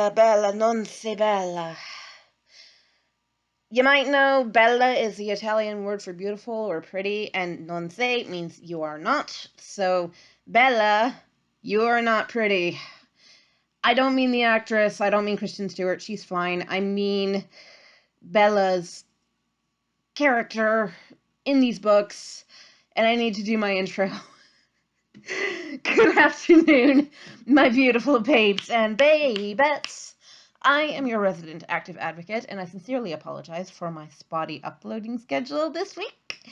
Bella, bella, non si bella. You might know bella is the Italian word for beautiful or pretty, and non sei means you are not. So, Bella, you are not pretty. I don't mean the actress, I don't mean Kristen Stewart, she's fine. I mean Bella's character in these books, and I need to do my intro. Good afternoon, my beautiful babes and babettes. I am your resident active advocate, and I sincerely apologize for my spotty uploading schedule this week.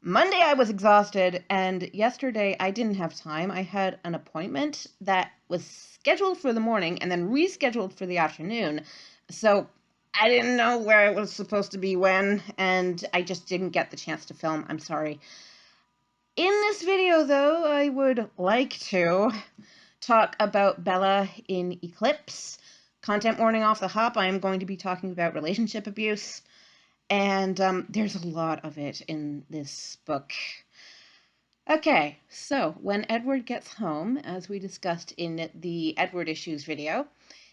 Monday I was exhausted, and yesterday I didn't have time. I had an appointment that was scheduled for the morning and then rescheduled for the afternoon, so I didn't know where it was supposed to be when, and I just didn't get the chance to film. I'm sorry. In this video, though, I would like to talk about Bella in Eclipse. Content warning off the hop, I am going to be talking about relationship abuse, and there's a lot of it in this book. Okay, so when Edward gets home, as we discussed in the Edward Issues video,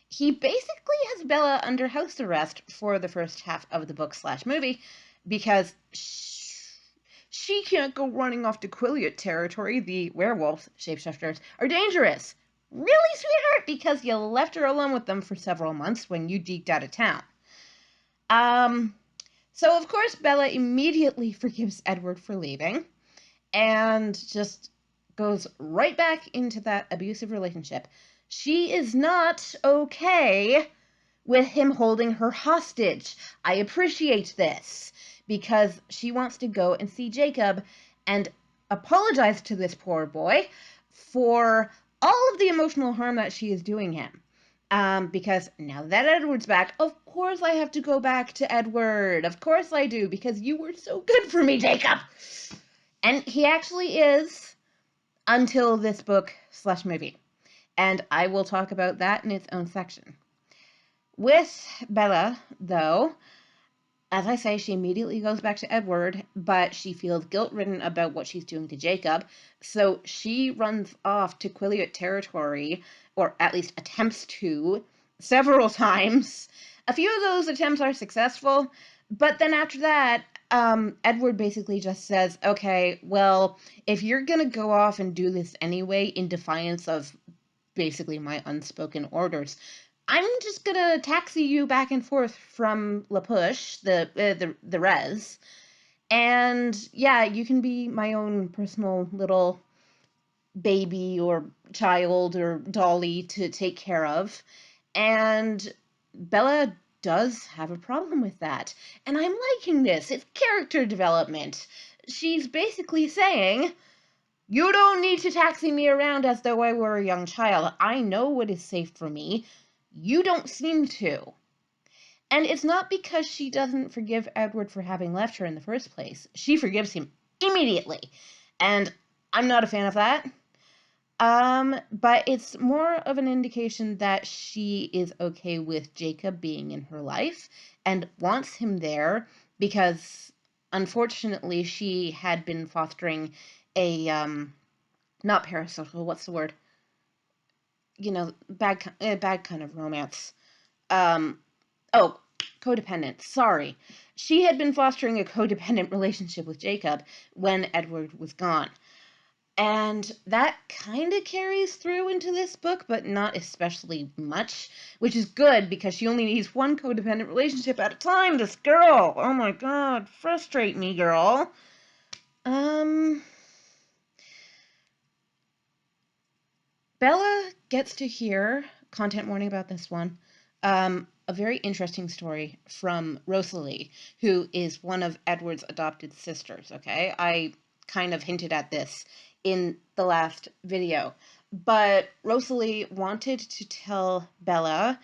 he basically has Bella under house arrest for the first half of the book/movie because she can't go running off to Quileute territory. The werewolves, shapeshifters, are dangerous. Really, sweetheart? Because you left her alone with them for several months when you deked out of town. So of course Bella immediately forgives Edward for leaving and just goes right back into that abusive relationship. She is not okay with him holding her hostage. I appreciate this because she wants to go and see Jacob and apologize to this poor boy for all of the emotional harm that she is doing him. Because now that Edward's back, of course I have to go back to Edward. Of course I do, because you were so good for me, Jacob. And he actually is until this book/movie. And I will talk about that in its own section. With Bella, though, as I say, she immediately goes back to Edward, but she feels guilt-ridden about what she's doing to Jacob, so she runs off to Quileute territory, or at least attempts to, several times. A few of those attempts are successful, but then after that, Edward basically just says, okay, well, if you're gonna go off and do this anyway in defiance of basically my unspoken orders, I'm just gonna taxi you back and forth from La Push, the res, and yeah, you can be my own personal little baby or child or dolly to take care of. And Bella does have a problem with that, and I'm liking this. It's character development. She's basically saying, you don't need to taxi me around as though I were a young child. I know what is safe for me. You don't seem to. And it's not because she doesn't forgive Edward for having left her in the first place. She forgives him immediately. And I'm not a fan of that. But it's more of an indication that she is okay with Jacob being in her life and wants him there because, unfortunately, she had been fostering a, not parasocial, what's the word? Bad kind of romance. Codependent. Sorry. She had been fostering a codependent relationship with Jacob when Edward was gone. And that kind of carries through into this book, but not especially much, which is good because she only needs one codependent relationship at a time, this girl. Oh my god, frustrate me, girl. Bella gets to hear, content warning about this one, a very interesting story from Rosalie, who is one of Edward's adopted sisters, okay? I kind of hinted at this in the last video, but Rosalie wanted to tell Bella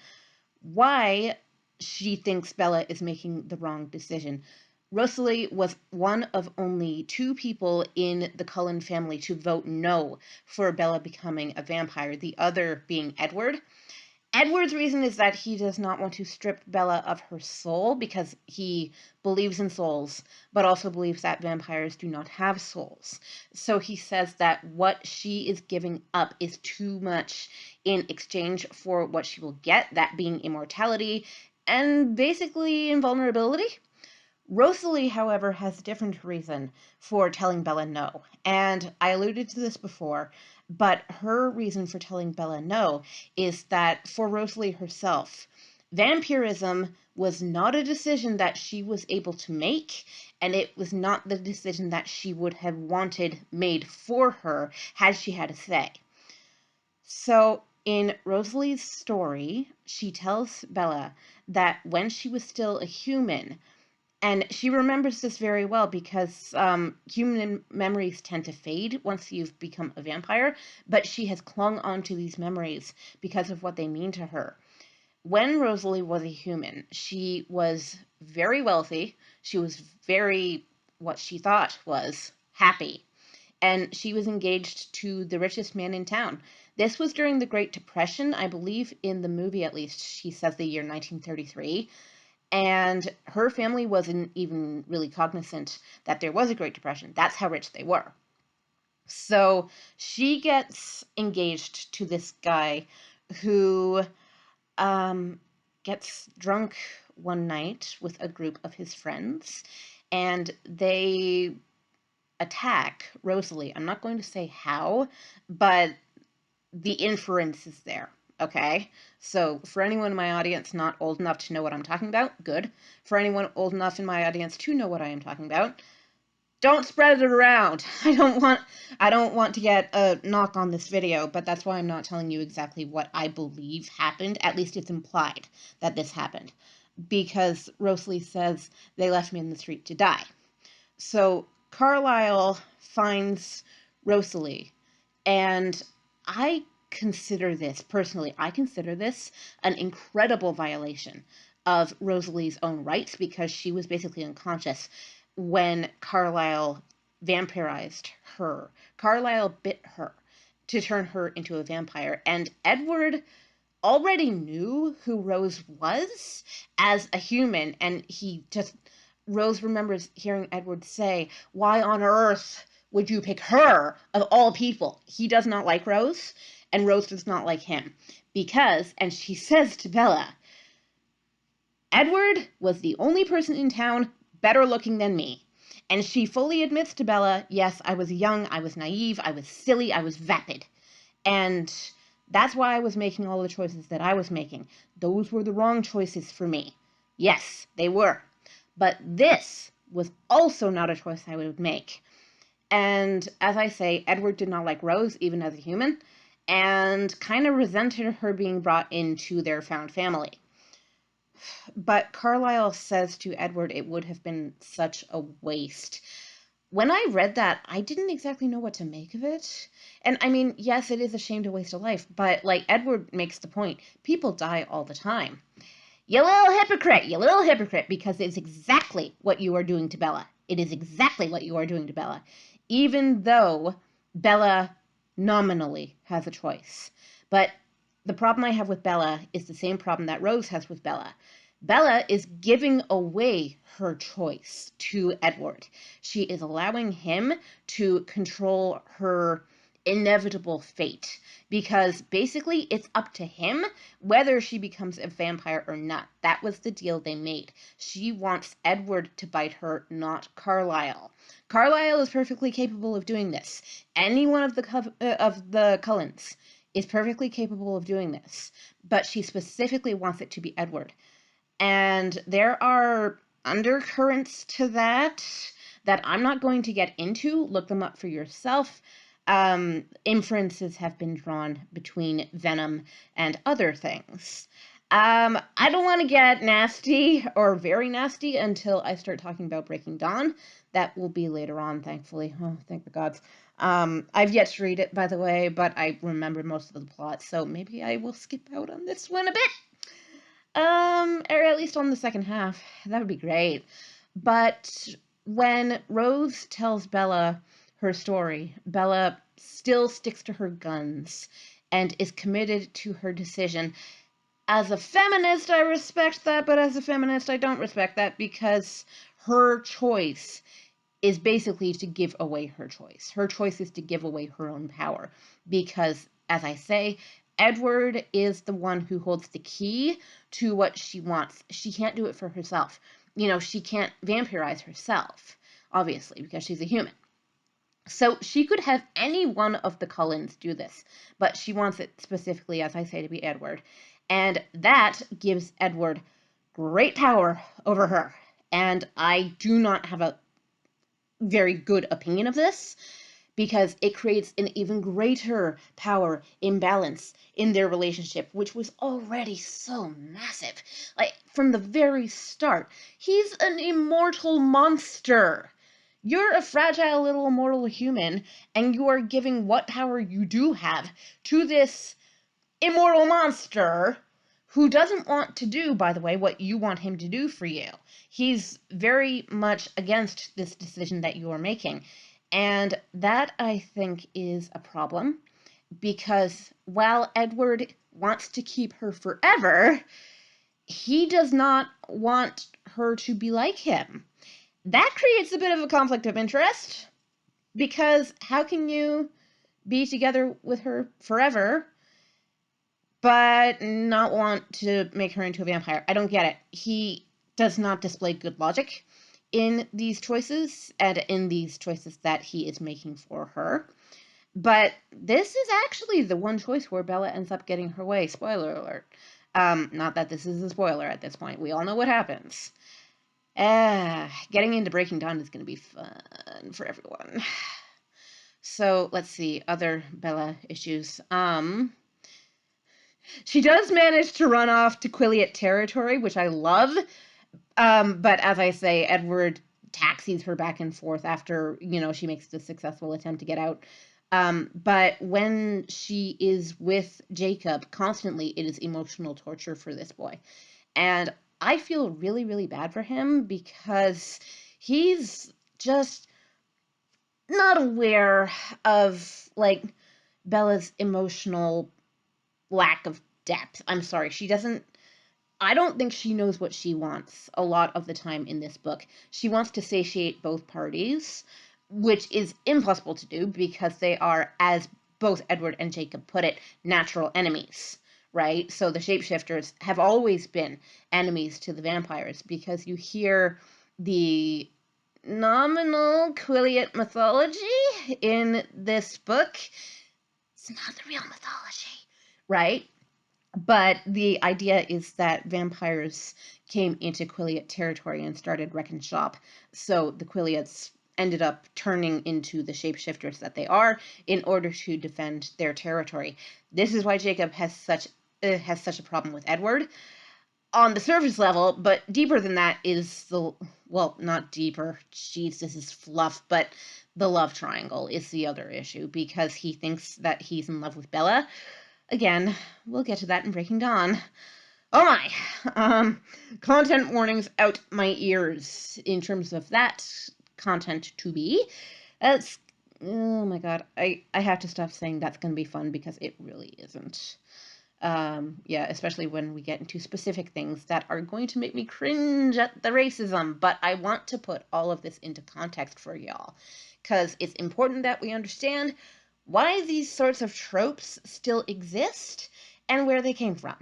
why she thinks Bella is making the wrong decision. Rosalie was one of only 2 people in the Cullen family to vote no for Bella becoming a vampire, the other being Edward. Edward's reason is that he does not want to strip Bella of her soul because he believes in souls, but also believes that vampires do not have souls. So he says that what she is giving up is too much in exchange for what she will get, that being immortality and basically invulnerability. Rosalie, however, has a different reason for telling Bella no. And I alluded to this before, but her reason for telling Bella no is that for Rosalie herself, vampirism was not a decision that she was able to make, and it was not the decision that she would have wanted made for her had she had a say. So in Rosalie's story, she tells Bella that when she was still a human, and she remembers this very well because human memories tend to fade once you've become a vampire, but she has clung on to these memories because of what they mean to her. When Rosalie was a human, she was very wealthy. She was very, what she thought was, happy. And she was engaged to the richest man in town. This was during the Great Depression, I believe in the movie at least, she says the year 1933. And her family wasn't even really cognizant that there was a Great Depression. That's how rich they were. So she gets engaged to this guy who gets drunk one night with a group of his friends, and they attack Rosalie. I'm not going to say how, but the inference is there. Okay, so for anyone in my audience not old enough to know what I'm talking about, good. For anyone old enough in my audience to know what I am talking about, don't spread it around. I don't want to get a knock on this video, but that's why I'm not telling you exactly what I believe happened. At least it's implied that this happened, because Rosalie says they left me in the street to die. So Carlisle finds Rosalie, and I consider this an incredible violation of Rosalie's own rights because she was basically unconscious when Carlisle vampirized her. Carlisle bit her to turn her into a vampire, and Edward already knew who Rose was as a human, and Rose remembers hearing Edward say, "Why on earth would you pick her of all people?" He does not like Rose, and Rose does not like him. Because, and she says to Bella, Edward was the only person in town better looking than me. And she fully admits to Bella, yes, I was young, I was naive, I was silly, I was vapid. And that's why I was making all the choices that I was making. Those were the wrong choices for me. Yes, they were. But this was also not a choice I would make. And as I say, Edward did not like Rose, even as a human, and kind of resented her being brought into their found family. But Carlisle says to Edward it would have been such a waste. When I read that, I didn't exactly know what to make of it. And I mean, yes, it is a shame to waste a life, but like Edward makes the point, people die all the time. You little hypocrite, because it's exactly what you are doing to Bella. It is exactly what you are doing to Bella. Even though Bella nominally has a choice. But the problem I have with Bella is the same problem that Rose has with Bella. Bella is giving away her choice to Edward. She is allowing him to control her inevitable fate, because basically it's up to him whether she becomes a vampire or not. That was the deal they made. She wants Edward to bite her, not Carlisle. Carlisle is perfectly capable of doing this. Any one of the Cullens is perfectly capable of doing this, but she specifically wants it to be Edward. And there are undercurrents to that I'm not going to get into. Look them up for yourself. Inferences have been drawn between venom and other things. I don't want to get nasty or very nasty until I start talking about Breaking Dawn. That will be later on, thankfully. Oh, thank the gods. I've yet to read it, by the way, but I remember most of the plot, so maybe I will skip out on this one a bit. Or at least on the second half. That would be great. But when Rose tells Bella her story, Bella still sticks to her guns and is committed to her decision. As a feminist, I respect that, but as a feminist, I don't respect that because her choice is basically to give away her choice. Her choice is to give away her own power because, as I say, Edward is the one who holds the key to what she wants. She can't do it for herself. You know, she can't vampirize herself, obviously, because she's a human. So she could have any one of the Cullens do this, but she wants it specifically, as I say, to be Edward. And that gives Edward great power over her. And I do not have a very good opinion of this because it creates an even greater power imbalance in their relationship, which was already so massive. Like, from the very start, he's an immortal monster. You're a fragile little immortal human, and you are giving what power you do have to this immortal monster who doesn't want to do, by the way, what you want him to do for you. He's very much against this decision that you are making. And that, I think, is a problem because while Edward wants to keep her forever, he does not want her to be like him. That creates a bit of a conflict of interest because how can you be together with her forever but not want to make her into a vampire? I don't get it. He does not display good logic in these choices and in these choices that he is making for her. But this is actually the one choice where Bella ends up getting her way. Spoiler alert. Not that this is a spoiler at this point. We all know what happens. Getting into Breaking Dawn is going to be fun for everyone. So let's see, other Bella issues. She does manage to run off to Quileute territory, which I love. But as I say, Edward taxis her back and forth after, she makes the successful attempt to get out. But when she is with Jacob constantly, it is emotional torture for this boy. And I feel really, really bad for him because he's just not aware of, like, Bella's emotional lack of depth. I'm sorry, I don't think she knows what she wants a lot of the time in this book. She wants to satiate both parties, which is impossible to do because they are, as both Edward and Jacob put it, natural enemies, right? So the shapeshifters have always been enemies to the vampires because you hear the nominal Quileute mythology in this book. It's not the real mythology, right? But the idea is that vampires came into Quileute territory and started wrecking shop. So the Quileutes ended up turning into the shapeshifters that they are in order to defend their territory. This is why Jacob has such a problem with Edward on the surface level, but deeper than that is not deeper. Jeez, this is fluff, but the love triangle is the other issue because he thinks that he's in love with Bella. Again, we'll get to that in Breaking Dawn. Oh my! Content warnings out my ears in terms of that content to be. That's, oh my god, I have to stop saying that's going to be fun because it really isn't. Especially when we get into specific things that are going to make me cringe at the racism, but I want to put all of this into context for y'all, because it's important that we understand why these sorts of tropes still exist and where they came from.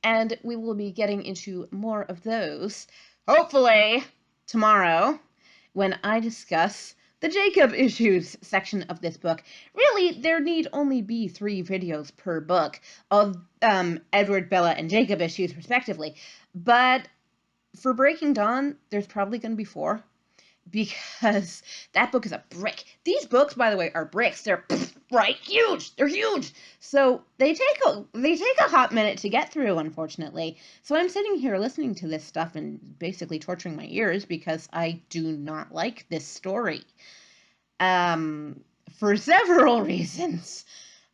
And we will be getting into more of those, hopefully, tomorrow, when I discuss the Jacob issues section of this book. Really, there need only be 3 videos per book of Edward, Bella, and Jacob issues, respectively. But for Breaking Dawn, there's probably going to be 4. Because that book is a brick. These books, by the way, are bricks. They're right, huge. They're huge. So they take a hot minute to get through, unfortunately. So I'm sitting here listening to this stuff and basically torturing my ears because I do not like this story. For several reasons.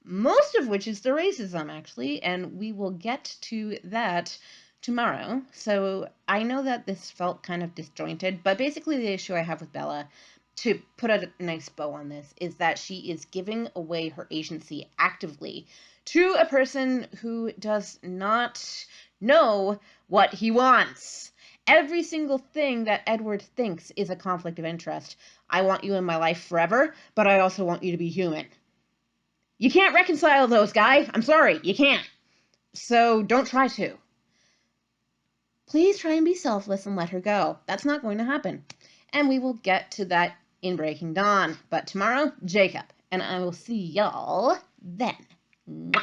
Most of which is the racism, actually, and we will get to that tomorrow. So I know that this felt kind of disjointed, but basically the issue I have with Bella, to put a nice bow on this, is that she is giving away her agency actively to a person who does not know what he wants. Every single thing that Edward thinks is a conflict of interest. I want you in my life forever, but I also want you to be human. You can't reconcile those, guy. I'm sorry, you can't. So don't try to. Please try and be selfless and let her go. That's not going to happen. And we will get to that in Breaking Dawn. But tomorrow, Jacob. And I will see y'all then. Mwah.